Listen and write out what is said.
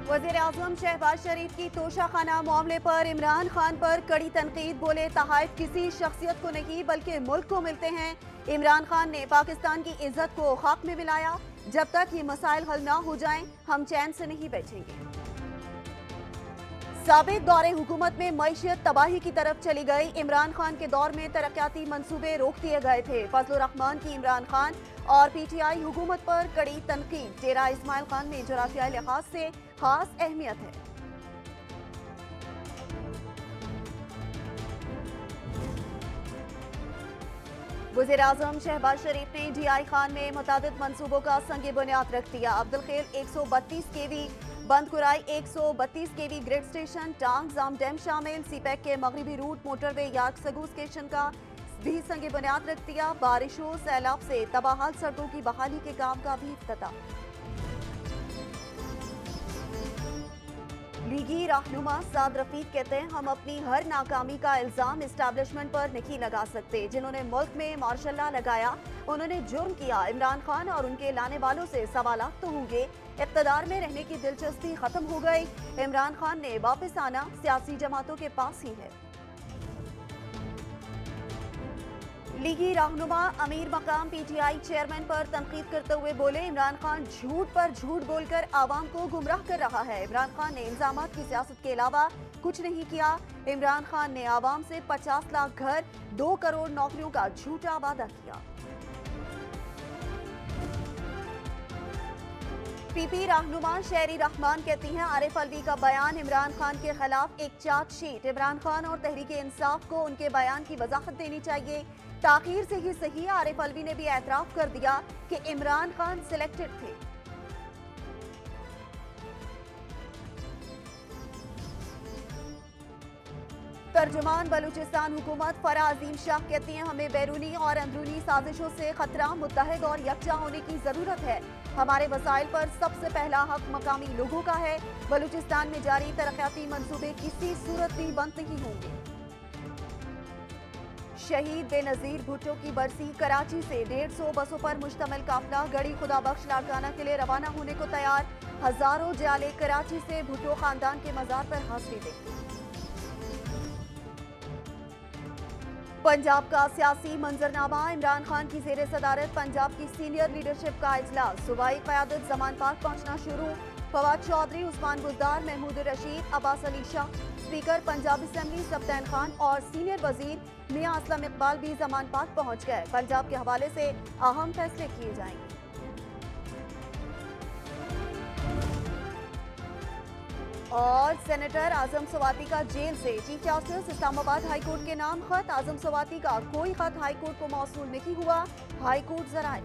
वज़ीर-ए-आज़म शहबाज शरीफ की तोशाखाना मामले पर इमरान खान पर कड़ी तनकीद। बोले तहाइफ किसी शख्सियत को नहीं बल्कि मुल्क को मिलते हैं। इमरान खान ने पाकिस्तान की इज्जत को खाक में मिलाया। जब तक ये मसाइल हल ना हो जाएं, हम चैन से नहीं बैठेंगे। साबिक दौरे हुकूमत में मईशत तबाही की तरफ चली गई। इमरान खान के दौर में तरक्याती मंसूबे रोक दिए गए थे। फजलुर रहमान की इमरान खान और पीटीआई हुकूमत पर कड़ी तनकीद। डेरा इस्माइल खान में जुराफियाई लिहाज से खास अहमियत है। वज़ीर-ए-आज़म शहबाज शरीफ ने डीआई खान में मुतादिद मंसूबों का संग बुनियाद रख दिया। अब्दुल खेल 132 केवी, बंदकुराई 132 केवी ग्रिड स्टेशन, टांग जाम डैम शामिल। सीपैक के मगरबी root motorway York Sagoo station का भी संग बुनियाद रख दिया। बारिशों सैलाब से तबाहाल सड़कों की बहाली के काम का भी इफ्तिताह। लीगी रहनुमा साद रफीक कहते हैं, हम अपनी हर नाकामी का इल्जाम एस्टैब्लिशमेंट पर नहीं लगा सकते। जिन्होंने मुल्क में मार्शल लॉ लगाया उन्होंने जुर्म किया। इमरान खान और उनके लाने वालों से सवालात तो होंगे। इक़्तिदार में रहने की दिलचस्पी खत्म हो गई। इमरान खान ने वापस आना सियासी जमातों के पास ही है। लीगी रहनुमा अमीर मकाम पीटीआई चेयरमैन पर तनकीद करते हुए बोले, इमरान खान झूठ पर झूठ बोलकर आवाम को गुमराह कर रहा है। इमरान खान ने इल्जामात की सियासत के अलावा कुछ नहीं किया। इमरान खान ने आवाम से 50 लाख घर, 2 करोड़ नौकरियों का झूठा वादा किया। पीपी रहनुमा शहरी रहमान कहती हैं, आरिफ अलवी का बयान इमरान खान के खिलाफ एक चार्जशीट। इमरान खान और तहरीक इंसाफ को उनके बयान की वजाहत देनी चाहिए। ताखीर से ही सही, आरिफ अलवी ने भी एतराफ कर दिया कि इमरान खान सिलेक्टेड थे। तर्जुमान बलूचिस्तान हुकूमत फरा अजीम शाह कहती हैं, हमें बैरूनी और अंदरूनी साजिशों से खतरा, मुत्तहिद और यकजा होने की जरूरत है। हमारे वसाइल पर सबसे पहला हक मकामी लोगों का है। बलूचिस्तान में जारी तरक्याती मंसूबे किसी सूरत भी बंद नहीं होंगे। शहीद बेनजीर भुट्टो की बरसी। कराची से 150 बसों पर मुश्तमिल काफिला गढ़ी खुदाबख्श लाड़काना के लिए रवाना होने को तैयार। हजारों जाले कराची से भुट्टो खानदान के मजार पर हाजिरी देंगे। पंजाब का सियासी मंजरनामा। इमरान खान की जेर सदारत पंजाब की सीनियर लीडरशिप का इजलास। सूबाई क़यादत जमान पाक पहुंचना शुरू। फवाद चौधरी, उस्मान बुज़दार, महमूद रशीद, अब्बास अली शाह, स्पीकर पंजाब असम्बली सब्तैन खान और सीनियर वजीर मियां असलम इकबाल भी जमान पाक पहुंच गए। पंजाब के हवाले से अहम फैसले किए जाएंगे। और सेनेटर आजम सवाती का जेल से चीफ जस्टिस इस्लामाबाद हाईकोर्ट के नाम खत। आजम सवाती का कोई खत हाईकोर्ट को मौसूल नहीं हुआ। हाईकोर्ट जराए।